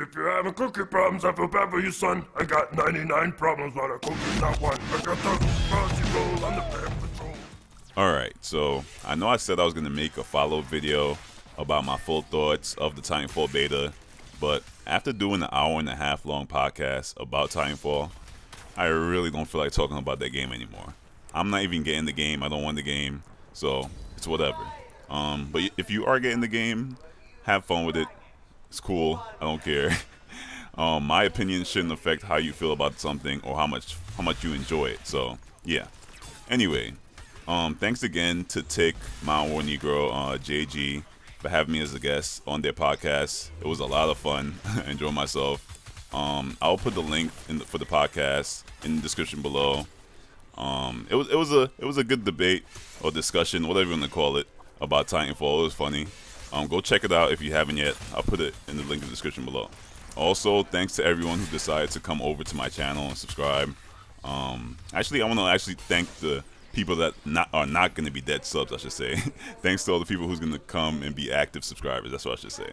If you're having cookie problems, I feel bad for you, son. I got 99 problems, but a cookie's not one. I got the bouncy roll on the bad patrol. Alright, so I know I said I was going to make a follow-up video about my full thoughts of the Titanfall beta, but after doing an hour-and-a-half long podcast about Titanfall, I really don't feel like talking about that game anymore. I'm not even getting the game, I don't want the game, so it's whatever. But if you are getting the game, have fun with it. It's cool, I don't care. My opinion shouldn't affect how you feel about something or how much you enjoy it, so yeah. Anyway, thanks again to Tick, Mount War Negro, JG, for having me as a guest on their podcast. It was a lot of fun. I enjoyed myself. I'll put the link for the podcast in the description below. It was a good debate or discussion, whatever you want to call it, about Titanfall. It was funny. Go check it out if you haven't yet. I'll put it in the link in the description below. Also, thanks to everyone who decided to come over to my channel and subscribe. Actually, I want to thank the people that are not going to be dead subs, I should say. Thanks to all the people who's going to come and be active subscribers. That's what I should say.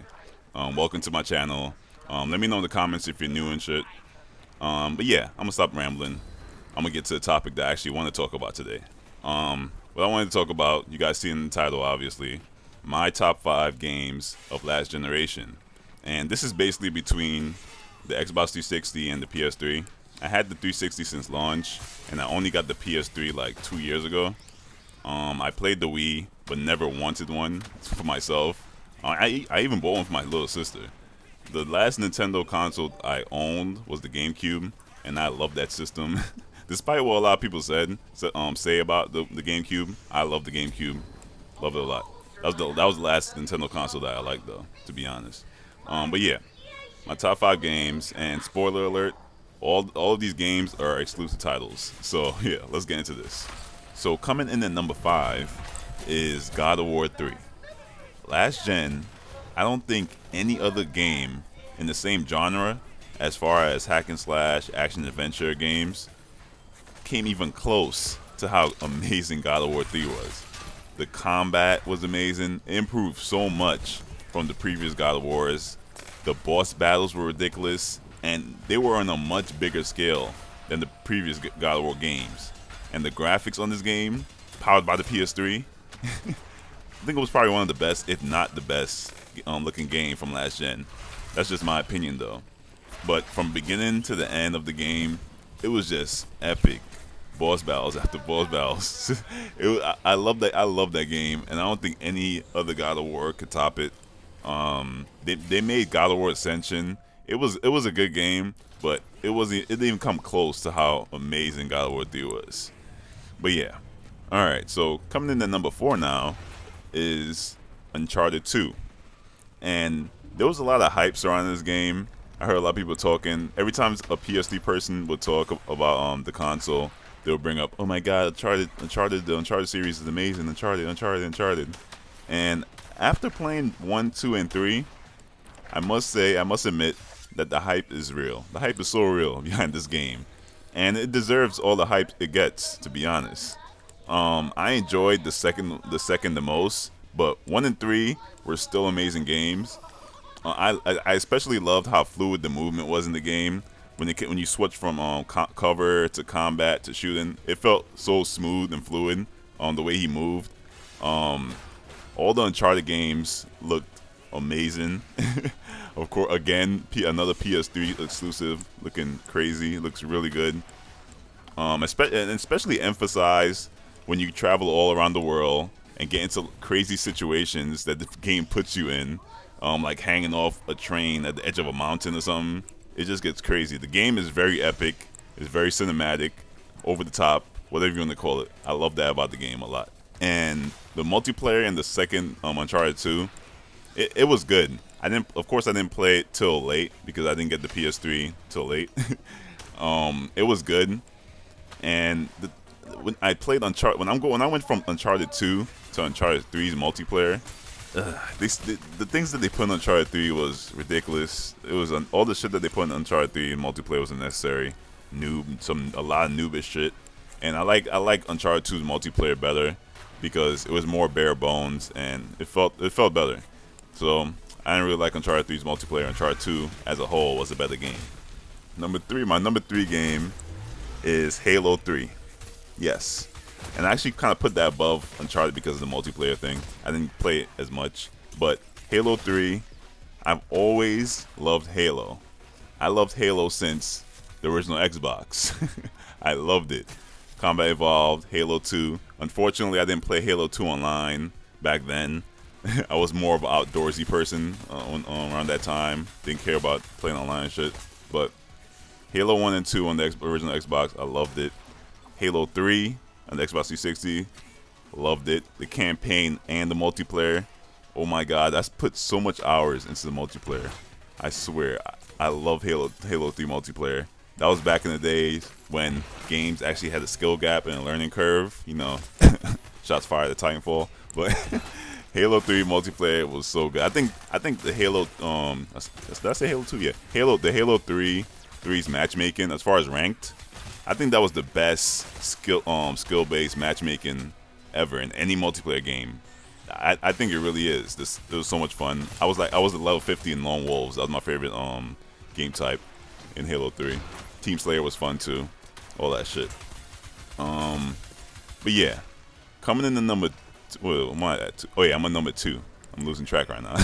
Welcome to my channel. Let me know in the comments if you're new and shit. But yeah, I'm going to stop rambling. I'm going to get to the topic that I actually want to talk about today. What I wanted to talk about, you guys see in the title, obviously, my top 5 games of last generation. And this is basically between the Xbox 360 and the PS3. I had the 360 since launch, and I only got the PS3 like 2 years ago. I played the Wii, but never wanted one for myself. I even bought one for my little sister. The last Nintendo console I owned was the GameCube, and I love that system. Despite what a lot of people say about the GameCube, I love the GameCube. Love it a lot. That was the last Nintendo console that I liked, though, to be honest. But yeah, my top 5 games, and spoiler alert, all of these games are exclusive titles. So yeah, let's get into this. So coming in at number 5 is God of War 3. Last gen, I don't think any other game in the same genre, as far as hack and slash, action adventure games, came even close to how amazing God of War 3 was. The combat was amazing. It improved so much from the previous God of Wars. The boss battles were ridiculous, and they were on a much bigger scale than the previous God of War games. And the graphics on this game, powered by the PS3, I think it was probably one of the best, if not the best, looking game from last gen. That's just my opinion, though. But from beginning to the end of the game, it was just epic. Boss battles after boss battles. I love that. I love that game, and I don't think any other God of War could top it. They made God of War Ascension. It was a good game, but it didn't even come close to how amazing God of War 3 was. But yeah, all right. So coming in at number 4 now is Uncharted 2, and there was a lot of hype surrounding this game. I heard a lot of people talking. Every time a PS3 person would talk about the console, they'll bring up, oh my god, the Uncharted series is amazing, Uncharted. And after playing 1, 2, and 3, I must admit that the hype is real. The hype is so real behind this game, and it deserves all the hype it gets, to be honest. I enjoyed the second the most, but 1 and 3 were still amazing games. I especially loved how fluid the movement was in the game. When you switch from cover to combat to shooting, it felt so smooth and fluid on the way he moved. All the Uncharted games looked amazing. Of course, again, another PS3 exclusive, looking crazy. Looks really good. Especially emphasized when you travel all around the world and get into crazy situations that the game puts you in, like hanging off a train at the edge of a mountain or something. It just gets crazy. The game is very epic. It's very cinematic, over the top, whatever you want to call it. I love that about the game a lot. And the multiplayer in the second Uncharted 2, it was good. Of course, I didn't play it till late because I didn't get the PS3 till late. It was good. And when I played Uncharted, when I went from Uncharted 2 to Uncharted 3's multiplayer, the things that they put in Uncharted 3 was ridiculous. It was all the shit that they put in Uncharted 3 in multiplayer was unnecessary. A lot of noobish shit. And I like Uncharted 2's multiplayer better because it was more bare bones and it felt better. So I didn't really like Uncharted 3's multiplayer. Uncharted 2 as a whole was a better game. My number 3 game is Halo 3. Yes. And I actually kind of put that above Uncharted because of the multiplayer thing. I didn't play it as much. But Halo 3, I've always loved Halo. I loved Halo since the original Xbox. I loved it. Combat Evolved, Halo 2. Unfortunately, I didn't play Halo 2 online back then. I was more of an outdoorsy person around that time. Didn't care about playing online and shit. But Halo 1 and 2 on the original Xbox, I loved it. Halo 3 on the Xbox 360, loved it. The campaign and the multiplayer, oh my god, that's put so much hours into the multiplayer. I swear, I love Halo 3 multiplayer. That was back in the days when games actually had a skill gap and a learning curve. You know, shots fired at Titanfall. But Halo 3 multiplayer was so good. I think the Halo did I say Halo 2? Yeah, the Halo 3's matchmaking as far as ranked, I think that was the best skill based matchmaking ever in any multiplayer game. I think it really is. It was so much fun. I was at level 50 in Lone Wolves. That was my favorite game type in Halo 3. Team Slayer was fun too. All that shit. But yeah, coming in the number. Well, am I at 2? Oh yeah, I'm at number 2. I'm losing track right now.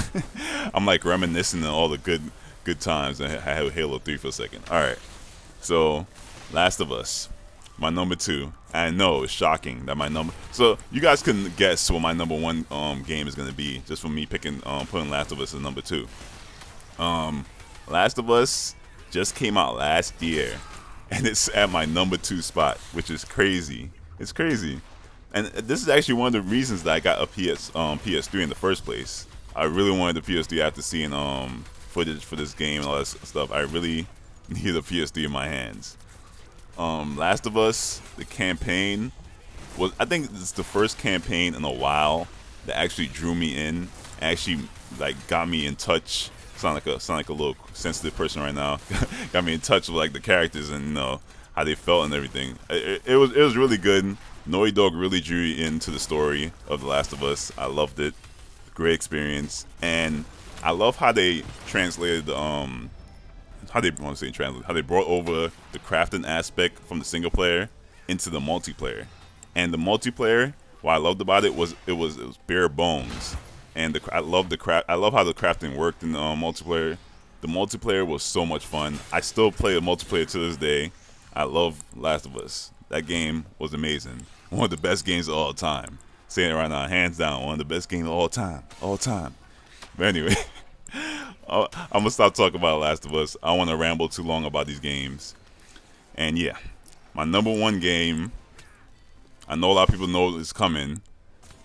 I'm like reminiscing on all the good times. I had Halo 3 for a second. All right, so Last of Us, my number 2. I know it's shocking that my number. So you guys can guess what my number 1 game is gonna be just from me putting Last of Us as number 2. Last of Us just came out last year, and it's at my number 2 spot, which is crazy. It's crazy. And this is actually one of the reasons that I got a PS3 in the first place. I really wanted the PS3 after seeing footage for this game and all that stuff. I really needed a PS3 in my hands. Last of Us, the campaign was, I think it's the first campaign in a while that actually drew me in, actually like got me in touch. Sound like a little sensitive person right now. Got me in touch with like the characters and how they felt and everything. It was really good. Naughty Dog really drew you into the story of The Last of Us. I loved it. Great experience. And I love how they translated how they brought over the crafting aspect from the single player into the multiplayer. And the multiplayer, what I loved about it was bare bones. And I love how the crafting worked in the multiplayer. The multiplayer was so much fun. I still play the multiplayer to this day. I love Last of Us. That game was amazing. One of the best games of all time. Saying it right now, hands down, one of the best games of all time. But anyway, I'm gonna stop talking about Last of Us. I don't want to ramble too long about these games. And yeah, my number 1 game, I know a lot of people know it's coming.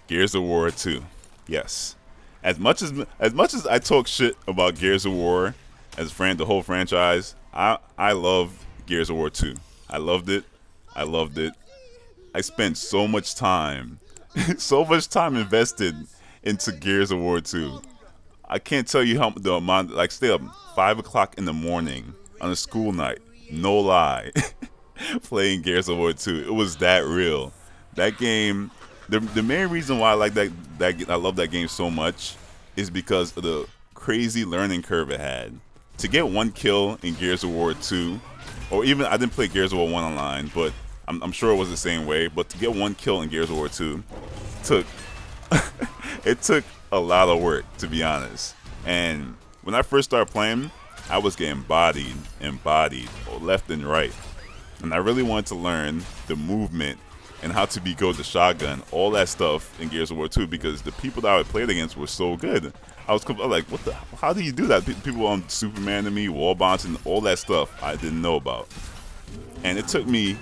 Gears of War 2. Yes. As much as I talk shit about Gears of War as the whole franchise, I love Gears of War 2. I loved it. I spent so much time invested into Gears of War 2. I can't tell you how the amount, like stay up 5 o'clock in the morning on a school night, no lie, playing Gears of War 2. It was that real. That game, the main reason why I like that I love that game so much is because of the crazy learning curve it had. To get 1 kill in Gears of War 2, or even I didn't play Gears of War 1 online, but I'm sure it was the same way. But to get 1 kill in Gears of War 2 took a lot of work, to be honest. And when I first started playing, I was getting bodied left and right. And I really wanted to learn the movement and how to decode the shotgun, all that stuff in Gears of War 2, because the people that I played against were so good. I was like, how do you do that? People on Superman to me, wall bouncing, all that stuff I didn't know about. And it took me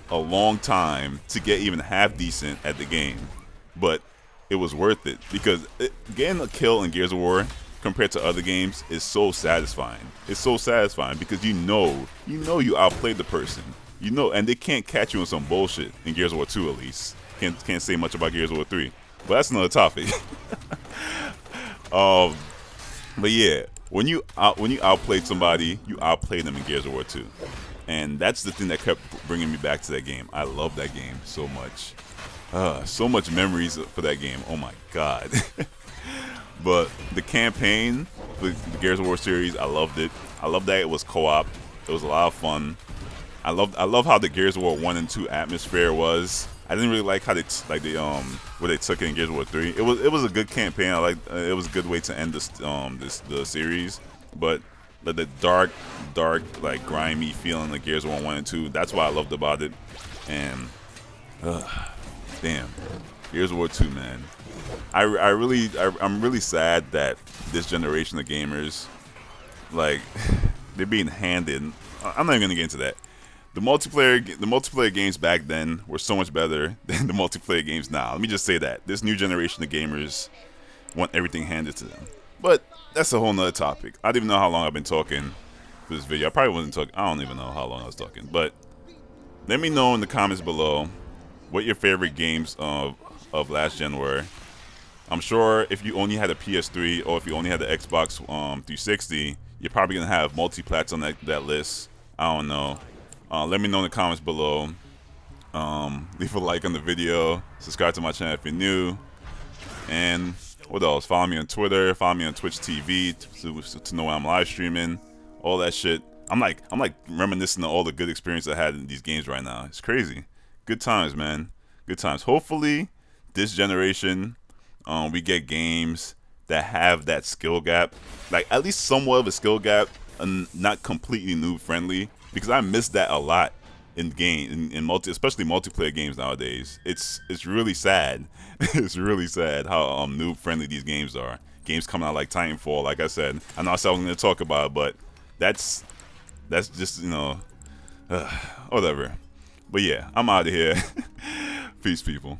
a long time to get even half decent at the game. But it was worth it, because getting a kill in Gears of War compared to other games is so satisfying. It's so satisfying because you know you outplayed the person. And they can't catch you on some bullshit in Gears of War 2 at least. Can't say much about Gears of War 3. But that's another topic. But yeah, when you outplayed somebody, you outplayed them in Gears of War 2. And that's the thing that kept bringing me back to that game. I love that game so much. So much memories for that game. Oh my god. But the campaign, the Gears of War series, I loved it. I loved that it was co-op. It was a lot of fun. I love how the Gears of War 1 and 2 atmosphere was. I didn't really like how they where they took it in Gears of War 3. It was a good campaign. I like it was a good way to end the series. But the dark like grimy feeling of Gears of War 1 and 2. That's what I loved about it. And damn, Gears of War 2, man. I'm really sad that this generation of gamers, like, they're being handed. I'm not even gonna get into that. The multiplayer games back then were so much better than the multiplayer games now. Let me just say that this new generation of gamers want everything handed to them. But that's a whole nother topic. I don't even know how long I've been talking for this video. I probably wasn't talking. I don't even know how long I was talking. But let me know in the comments below what your favorite games of last gen were. I'm sure if you only had a PS3 or if you only had the Xbox 360, you're probably gonna have multi-plats on that list. I don't know. Let me know in the comments below. Leave a like on the video. Subscribe to my channel if you're new. And what else? Follow me on Twitter. Follow me on Twitch TV to know when I'm live streaming. All that shit. I'm like reminiscing of all the good experience I had in these games right now. It's crazy. Good times, man. Good times. Hopefully, this generation, we get games that have that skill gap, like at least somewhat of a skill gap, and not completely noob friendly. Because I miss that a lot in especially multiplayer games nowadays. It's really sad. It's really sad how noob friendly these games are. Games coming out like Titanfall, like I said. I know I said I was going to talk about it, but that's just, you know, whatever. But yeah, I'm out of here. Peace, people.